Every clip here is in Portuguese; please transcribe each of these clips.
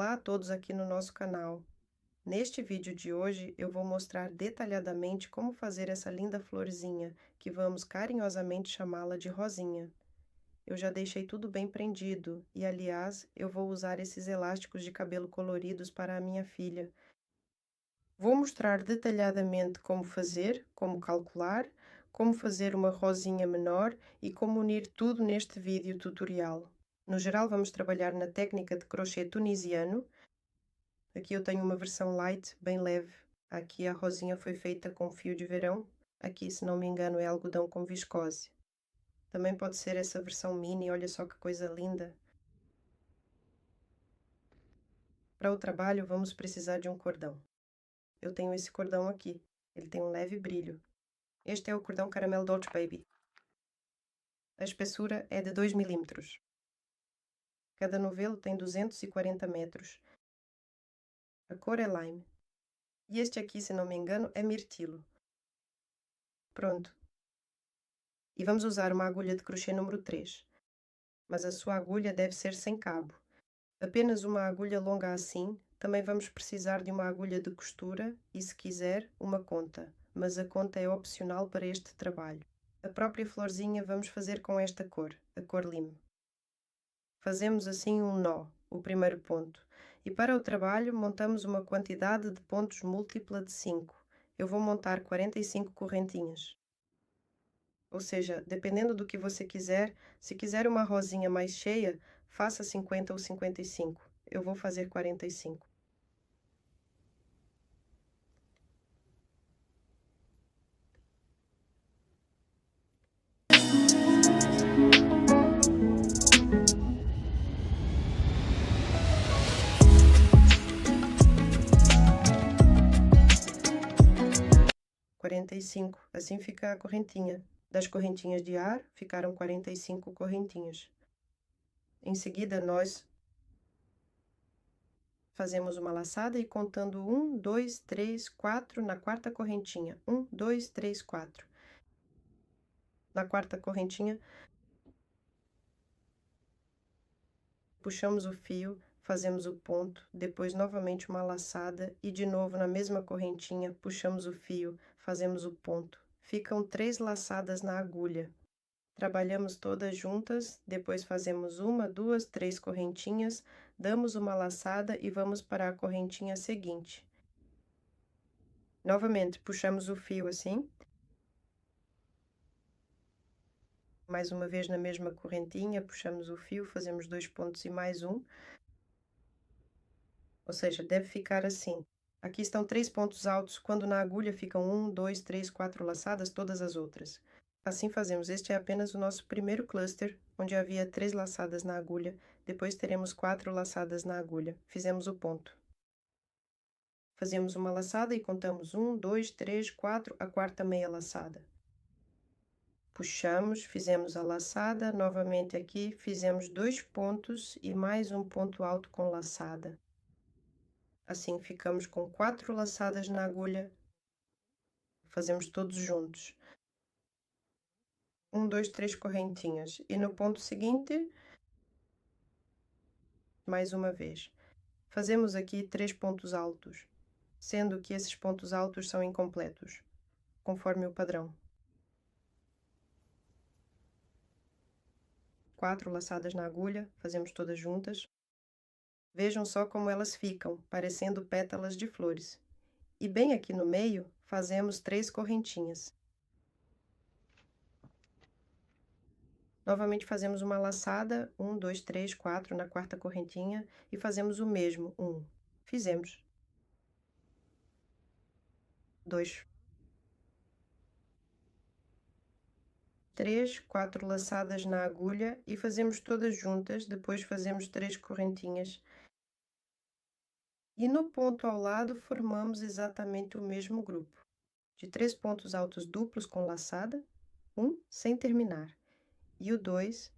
Olá a todos aqui no nosso canal. Neste vídeo de hoje eu vou mostrar detalhadamente como fazer essa linda florzinha, que vamos carinhosamente chamá-la de Rosinha. Eu já deixei tudo bem prendido e, aliás, eu vou usar esses elásticos de cabelo coloridos para a minha filha. Vou mostrar detalhadamente como fazer, como calcular, como fazer uma rosinha menor e como unir tudo neste vídeo tutorial. No geral, vamos trabalhar na técnica de crochê tunisiano. Aqui eu tenho uma versão light, bem leve. Aqui a rosinha foi feita com fio de verão. Aqui, se não me engano, é algodão com viscose. Também pode ser essa versão mini, olha só que coisa linda. Para o trabalho, vamos precisar de um cordão. Eu tenho esse cordão aqui. Ele tem um leve brilho. Este é o cordão Caramel Dolce Baby. A espessura é de 2 milímetros. Cada novelo tem 240 metros. A cor é lime. E este aqui, se não me engano, é mirtilo. Pronto. E vamos usar uma agulha de crochê número 3. Mas a sua agulha deve ser sem cabo. Apenas uma agulha longa assim. Também vamos precisar de uma agulha de costura e, se quiser, uma conta. Mas a conta é opcional para este trabalho. A própria florzinha vamos fazer com esta cor, a cor lime. Fazemos assim um nó, o primeiro ponto. E para o trabalho montamos uma quantidade de pontos múltipla de 5. Eu vou montar 45 correntinhas. Ou seja, dependendo do que você quiser, se quiser uma rosinha mais cheia, faça 50 ou 55. Eu vou fazer 45. Assim fica a correntinha. Das correntinhas de ar, ficaram 45 correntinhas. Em seguida, nós fazemos uma laçada e contando 1, 2, 3, 4 na quarta correntinha. 1, 2, 3, 4. Na quarta correntinha, puxamos o fio, fazemos o ponto, depois novamente uma laçada e de novo na mesma correntinha, puxamos o fio, fazemos o ponto. Ficam 3 laçadas na agulha. Trabalhamos todas juntas, depois fazemos 1, 2, 3 correntinhas, damos uma laçada e vamos para a correntinha seguinte. Novamente, puxamos o fio assim. Mais uma vez na mesma correntinha, puxamos o fio, fazemos 2 pontos e mais um. Ou seja, deve ficar assim. Aqui estão 3 pontos altos, quando na agulha ficam 1, 2, 3, 4 laçadas, todas as outras. Assim fazemos. Este é apenas o nosso primeiro cluster, onde havia 3 laçadas na agulha, depois teremos 4 laçadas na agulha. Fizemos o ponto. Fazemos uma laçada e contamos 1, 2, 3, 4, a quarta meia laçada. Puxamos, fizemos a laçada, novamente aqui, fizemos 2 pontos e mais um ponto alto com laçada. Assim, ficamos com 4 laçadas na agulha, fazemos todos juntos. 1, 2, 3 correntinhas. E no ponto seguinte, mais uma vez. Fazemos aqui 3 pontos altos, sendo que esses pontos altos são incompletos, conforme o padrão. 4 laçadas na agulha, fazemos todas juntas. Vejam só como elas ficam, parecendo pétalas de flores. E bem aqui no meio, fazemos 3 correntinhas. Novamente fazemos uma laçada, 1, 2, 3, 4 na quarta correntinha e fazemos o mesmo, 1. Fizemos. 2. 3, 4 laçadas na agulha e fazemos todas juntas, depois fazemos 3 correntinhas. E no ponto ao lado formamos exatamente o mesmo grupo, de 3 pontos altos duplos com laçada, 1 sem terminar, e o 2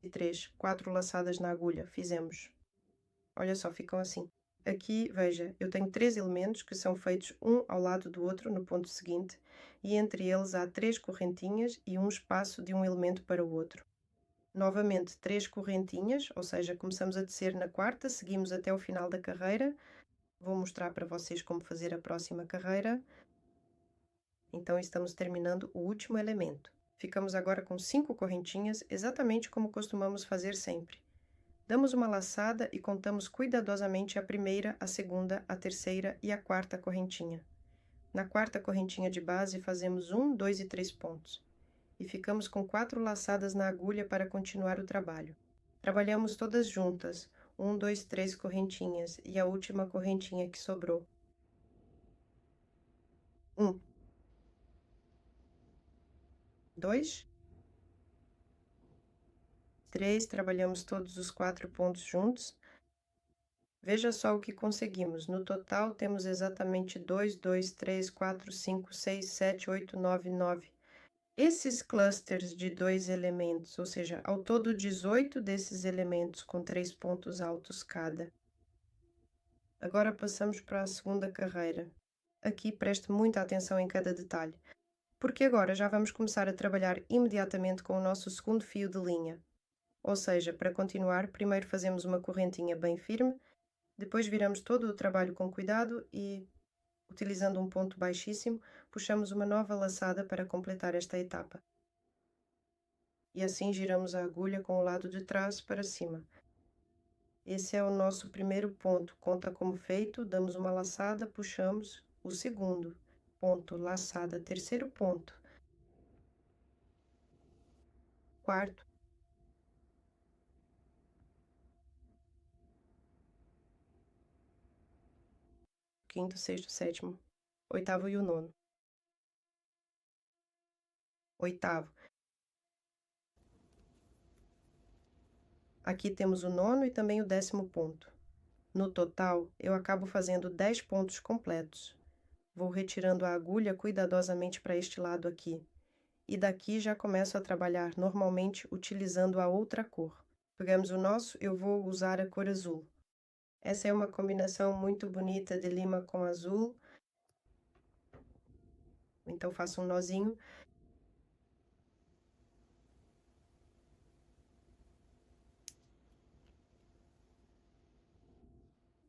e 3, 4 laçadas na agulha, fizemos. Olha só, ficam assim. Aqui, veja, eu tenho 3 elementos que são feitos um ao lado do outro no ponto seguinte, e entre eles há 3 correntinhas e um espaço de um elemento para o outro. Novamente, 3 correntinhas, ou seja, começamos a tecer na quarta, seguimos até o final da carreira. Vou mostrar para vocês como fazer a próxima carreira. Então, estamos terminando o último elemento. Ficamos agora com 5 correntinhas, exatamente como costumamos fazer sempre. Damos uma laçada e contamos cuidadosamente a primeira, a segunda, a terceira e a quarta correntinha. Na quarta correntinha de base, fazemos 1, 2 e 3 pontos. E ficamos com 4 laçadas na agulha para continuar o trabalho. Trabalhamos todas juntas, 1, 2, 3 correntinhas e a última correntinha que sobrou. 1, 2, 3, trabalhamos todos os 4 pontos juntos. Veja só o que conseguimos. No total, temos exatamente 2, 2, 3, 4, 5, 6, 7, 8, 9, 9. Esses clusters de 2 elementos, ou seja, ao todo 18 desses elementos com 3 pontos altos cada. Agora passamos para a segunda carreira. Aqui preste muita atenção em cada detalhe, porque agora já vamos começar a trabalhar imediatamente com o nosso segundo fio de linha. Ou seja, para continuar, primeiro fazemos uma correntinha bem firme, depois viramos todo o trabalho com cuidado e, utilizando um ponto baixíssimo, puxamos uma nova laçada para completar esta etapa. E assim giramos a agulha com o lado de trás para cima. Esse é o nosso primeiro ponto. Conta como feito, damos uma laçada, puxamos o segundo ponto, laçada, terceiro ponto, quarto, quinto, sexto, sétimo, oitavo e o nono. Oitavo. Aqui temos o nono e também o 10º ponto. No total, eu acabo fazendo 10 pontos completos. Vou retirando a agulha cuidadosamente para este lado aqui. E daqui já começo a trabalhar normalmente utilizando a outra cor. Pegamos o nosso, eu vou usar a cor azul. Essa é uma combinação muito bonita de lima com azul. Então faço um nozinho.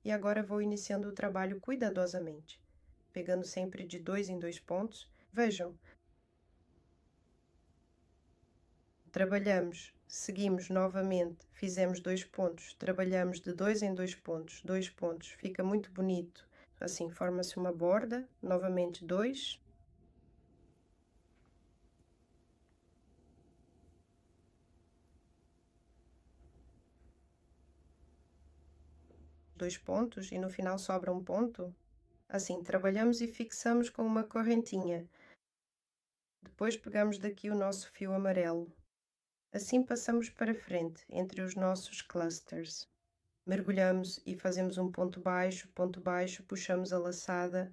E agora vou iniciando o trabalho cuidadosamente, pegando sempre de 2 em 2 pontos. Vejam, trabalhamos, seguimos novamente, fizemos 2 pontos, trabalhamos de 2 em 2 pontos, fica muito bonito. Assim, forma-se uma borda, novamente 2. Dois pontos e no final sobra um ponto. Assim, trabalhamos e fixamos com uma correntinha. Depois pegamos daqui o nosso fio amarelo. Assim passamos para frente, entre os nossos clusters. Mergulhamos e fazemos um ponto baixo, puxamos a laçada.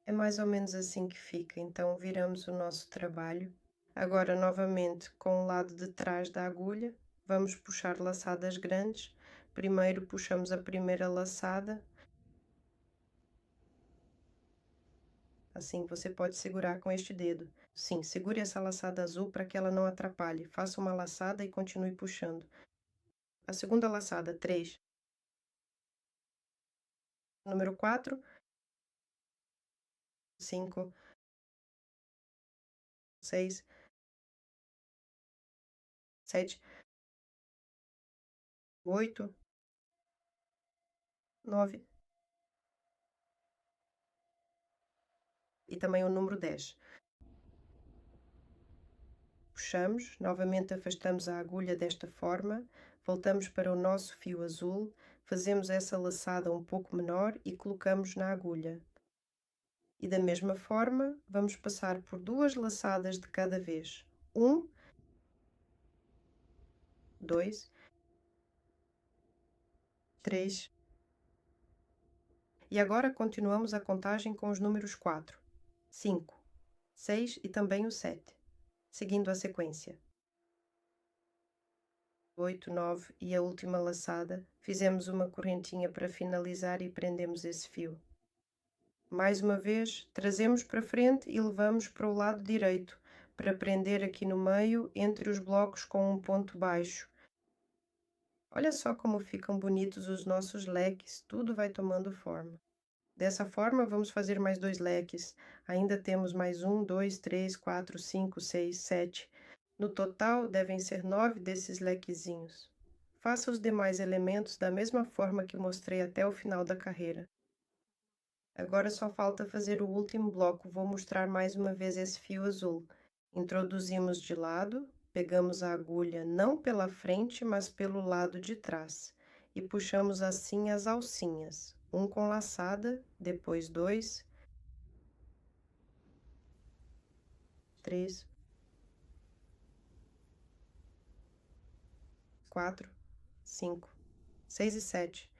É mais ou menos assim que fica, então viramos o nosso trabalho. Agora, novamente, com o lado de trás da agulha, vamos puxar laçadas grandes. Primeiro puxamos a primeira laçada. Assim, você pode segurar com este dedo. Sim, segure essa laçada azul para que ela não atrapalhe. Faça uma laçada e continue puxando. A segunda laçada, 3. Número 4, 5, 6, 7, 8, 9 e também o número 10. Puxamos, novamente afastamos a agulha desta forma, voltamos para o nosso fio azul, fazemos essa laçada um pouco menor e colocamos na agulha. E da mesma forma, vamos passar por 2 laçadas de cada vez. 1, 2, 3. E agora continuamos a contagem com os números 4, 5, 6 e também o 7, seguindo a sequência. 8, 9 e a última laçada, fizemos uma correntinha para finalizar e prendemos esse fio. Mais uma vez, trazemos para frente e levamos para o lado direito, para prender aqui no meio, entre os blocos com um ponto baixo. Olha só como ficam bonitos os nossos leques, tudo vai tomando forma. Dessa forma, vamos fazer mais 2 leques. Ainda temos mais 1, 2, 3, 4, 5, 6, 7. No total, devem ser 9 desses lequezinhos. Faça os demais elementos da mesma forma que mostrei até o final da carreira. Agora só falta fazer o último bloco. Vou mostrar mais uma vez esse fio azul. Introduzimos de lado, pegamos a agulha não pela frente, mas pelo lado de trás, e puxamos assim as alcinhas, um com laçada, depois 2, 3, 4, 5, 6 e 7.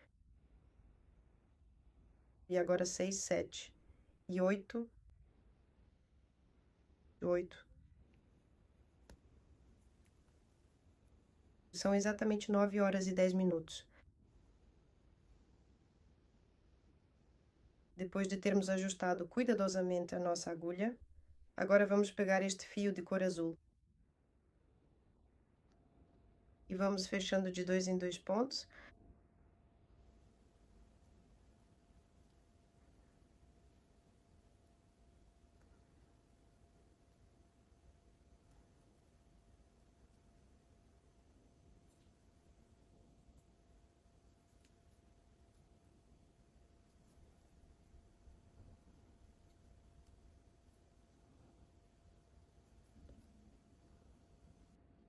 E agora 6, 7 e 8, 8. São exatamente 9 horas e 10 minutos. Depois de termos ajustado cuidadosamente a nossa agulha, agora vamos pegar este fio de cor azul. E vamos fechando de 2 em 2 pontos.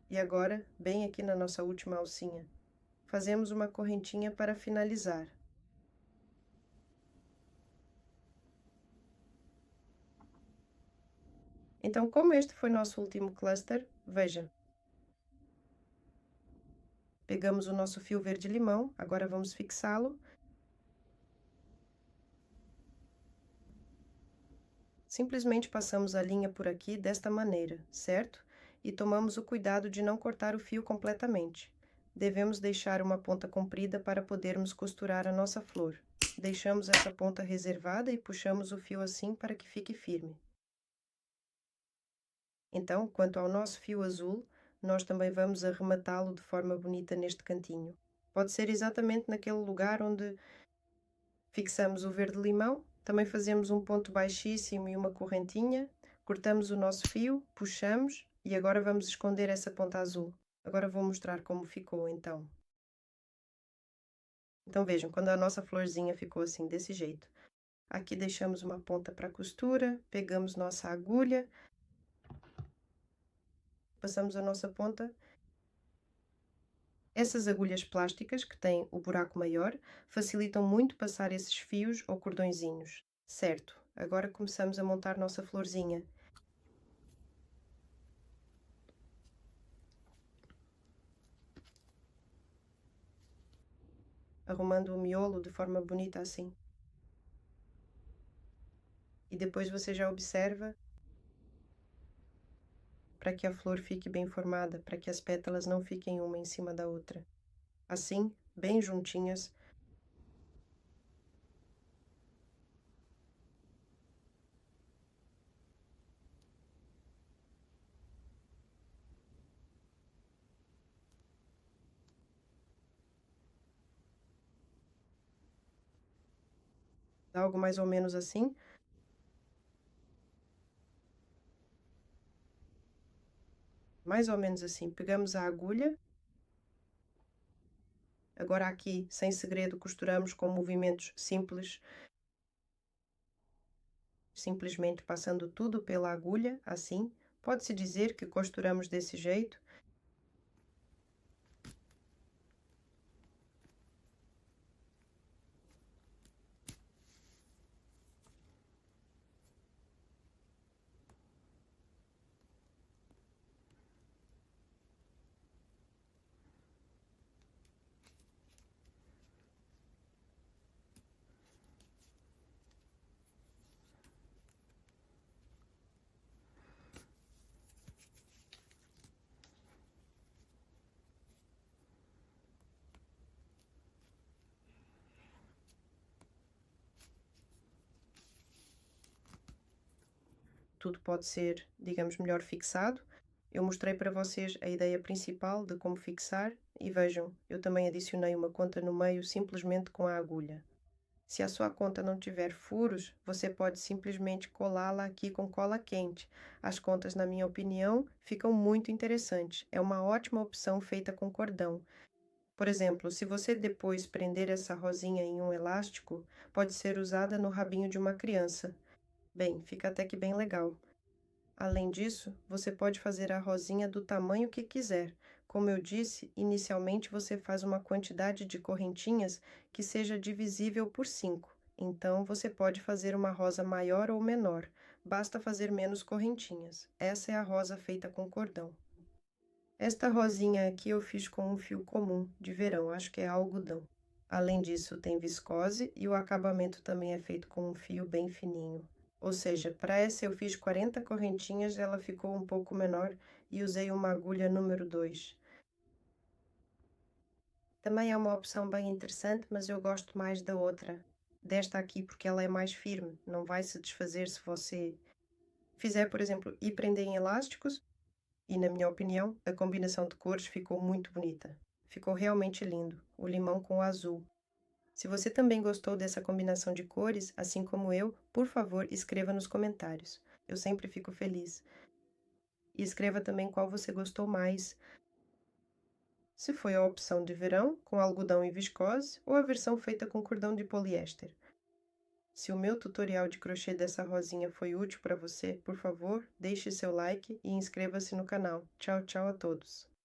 E agora, bem aqui na nossa última alcinha, fazemos uma correntinha para finalizar. Então, como este foi nosso último cluster, veja. Pegamos o nosso fio verde-limão, agora vamos fixá-lo. Simplesmente passamos a linha por aqui desta maneira, certo? E tomamos o cuidado de não cortar o fio completamente. Devemos deixar uma ponta comprida para podermos costurar a nossa flor. Deixamos essa ponta reservada e puxamos o fio assim para que fique firme. Então, quanto ao nosso fio azul, nós também vamos arrematá-lo de forma bonita neste cantinho. Pode ser exatamente naquele lugar onde fixamos o verde-limão, também fazemos um ponto baixíssimo e uma correntinha, cortamos o nosso fio, puxamos e agora vamos esconder essa ponta azul. Agora vou mostrar como ficou então. Então vejam, quando a nossa florzinha ficou assim, desse jeito. Aqui deixamos uma ponta para costura, pegamos nossa agulha, passamos a nossa ponta. Essas agulhas plásticas, que têm o buraco maior, facilitam muito passar esses fios ou cordõezinhos. Certo, agora começamos a montar nossa florzinha. Arrumando o miolo de forma bonita assim. E depois você já observa para que a flor fique bem formada, para que as pétalas não fiquem uma em cima da outra. Assim, bem juntinhas. Algo mais ou menos assim. Mais ou menos assim. Pegamos a agulha. Agora aqui, sem segredo, costuramos com movimentos simples. Simplesmente passando tudo pela agulha, assim. Pode-se dizer que costuramos desse jeito. tudo pode ser, digamos, melhor fixado. Eu mostrei para vocês a ideia principal de como fixar e vejam, eu também adicionei uma conta no meio simplesmente com a agulha. Se a sua conta não tiver furos, você pode simplesmente colá-la aqui com cola quente. As contas, na minha opinião, ficam muito interessantes. É uma ótima opção feita com cordão. Por exemplo, se você depois prender essa rosinha em um elástico, pode ser usada no rabinho de uma criança. Bem, fica até que bem legal. Além disso, você pode fazer a rosinha do tamanho que quiser. Como eu disse, inicialmente você faz uma quantidade de correntinhas que seja divisível por 5. Então, você pode fazer uma rosa maior ou menor. Basta fazer menos correntinhas. Essa é a rosa feita com cordão. Esta rosinha aqui eu fiz com um fio comum de verão, acho que é algodão. Além disso, tem viscose e o acabamento também é feito com um fio bem fininho. Ou seja, para essa eu fiz 40 correntinhas, ela ficou um pouco menor e usei uma agulha número 2. Também é uma opção bem interessante, mas eu gosto mais da outra, desta aqui, porque ela é mais firme, não vai se desfazer se você fizer, por exemplo, e prender em elásticos. E, na minha opinião, a combinação de cores ficou muito bonita. Ficou realmente lindo, o limão com o azul. Se você também gostou dessa combinação de cores, assim como eu, por favor, escreva nos comentários. Eu sempre fico feliz. E escreva também qual você gostou mais. Se foi a opção de verão, com algodão e viscose, ou a versão feita com cordão de poliéster. Se o meu tutorial de crochê dessa rosinha foi útil para você, por favor, deixe seu like e inscreva-se no canal. Tchau, tchau a todos!